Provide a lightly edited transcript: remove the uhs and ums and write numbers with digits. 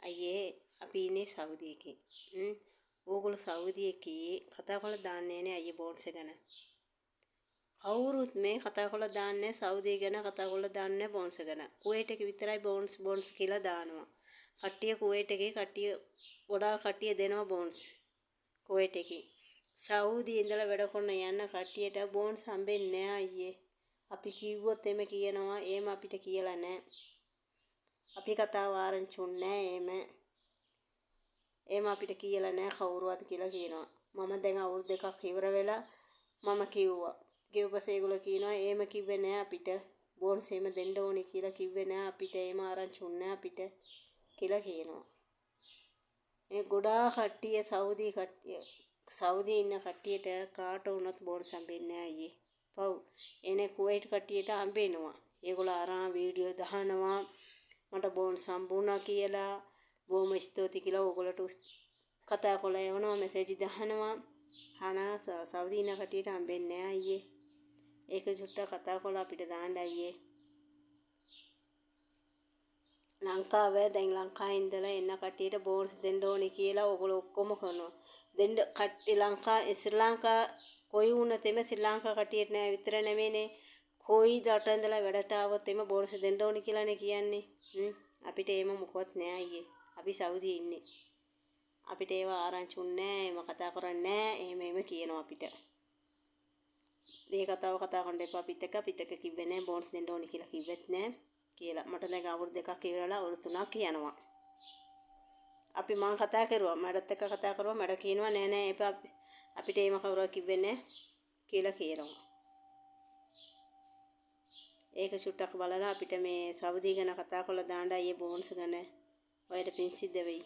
අයියේ අපි ඉන්නේ සෞදි එකේ. ඕගොල්ලෝ සෞදි එකේ කතා කරලා දාන්නේ නැහැ අයියේ බෝන්ස් ගැන. කවුරුත් මේ කතා කරලා දාන්නේ සෞදි ගැන කතා කරලා දාන්නේ බෝන්ස් ගැන. කුවේට් එකේ විතරයි බෝන්ස් කියලා දානවා. කට්ටිය කුවේට් එකේ ගොඩාක් කට්ටිය දෙනවා බෝන්ස්. කුවේට් එකේ. සෞදි ඉඳලා වැඩ කරන යන කට්ටියට බෝන්ස් හම්බෙන්නේ නැහැ අයියේ. අපි කිව්වොත් එමෙ කියනවා එහෙම අපිට කියලා නැහැ. අපි කතාව ආරංචි උන්නේ නැහැ එහෙම අපිට කියලා නැහැ කවුරුවත් කියලා කියනවා. මම දැන් අවුරුදු 2ක් ඉවර වෙලා මම කිව්වා. ඊපස්සේ ඒගොල්ලෝ කියනවා එහෙම කිව්වේ නැහැ අපිට. බෝන්ස් එහෙම දෙන්න ඕනේ කියලා කිව්වේ නැහැ අපිට. එහෙම ආරංචි උන්නේ අපිට කියලා කියනවා. මේ ගොඩාක් කට්ටිය සෞදි ඉන්න කට්ටියට කාට වුණත් බෝන්ස් හම්බෙන්නේ නැහැ අයියේ. පව්. එනේ කුවේට් කට්ටියට හම්බෙනවා. ඒගොල්ලෝ අරන් වීඩියෝ දානවා. මට බෝන්ස් හම්බුණා කියලා බොහොම ස්තුතියි කියලා ඕගොල්ලෝට කතා කරලා යවනවා මෙසේජ් දානවා. සෞදි ඉන්න කට්ටියට හම්බෙන්නේ නැහැ අයියේ. ඒක චුට්ටක් කතා කරලා අපිට දාන්න අයියේ. ලංකාවේ දැන් ලංකාවේ ඉඳලා එන්න කට්ටියට බෝන්ස් දෙන්න ඕනේ කියලා ඕගොල්ලෝ ඔක්කොම කරනවා. ශ්‍රී ලංකා කොයි වුණත් එමේ ශ්‍රී ලංකා කට්ටියට නෑ විතර නෙමෙයිනේ. කොයි රට ඉඳලා වැඩට ආවොත් එමේ බෝන්ස් දෙන්න ඕනේ කියලානේ කියන්නේ. අපිට එහෙම මොකවත් නෑ අයියේ. අපි සෞදි ඉන්නේ. අපිට ඒව ආරංචි උන්නේ නෑ. එහෙම කතා කරන්නේ නෑ. එහෙම කියනවා අපිට. මේ කතාව කතා කරන්න එපා අපිත් එක්ක කිව්වේ නෑ බෝන්ස් දෙන්න ඕනේ කියලා කිව්වෙත් නෑ කියලා. මට දැන් අවුරුදු 2ක් ඉවරලා අවුරුදු 3ක් යනවා. මම කතා කරුවා. මඩත් එක්ක කතා කරුවා. මඩ කියනවා නෑ එපා අපිට එහෙම කවුරුවත් කිව්වේ නෑ කියලා කියනවා. ඒක චුට්ටක් බලලා අපිට මේ සෞදි ගැන කතා කරලා දාන්න අයියේ බෝන්ස් ගැන. ඔයාලට පින් සිද්ධ වෙයි.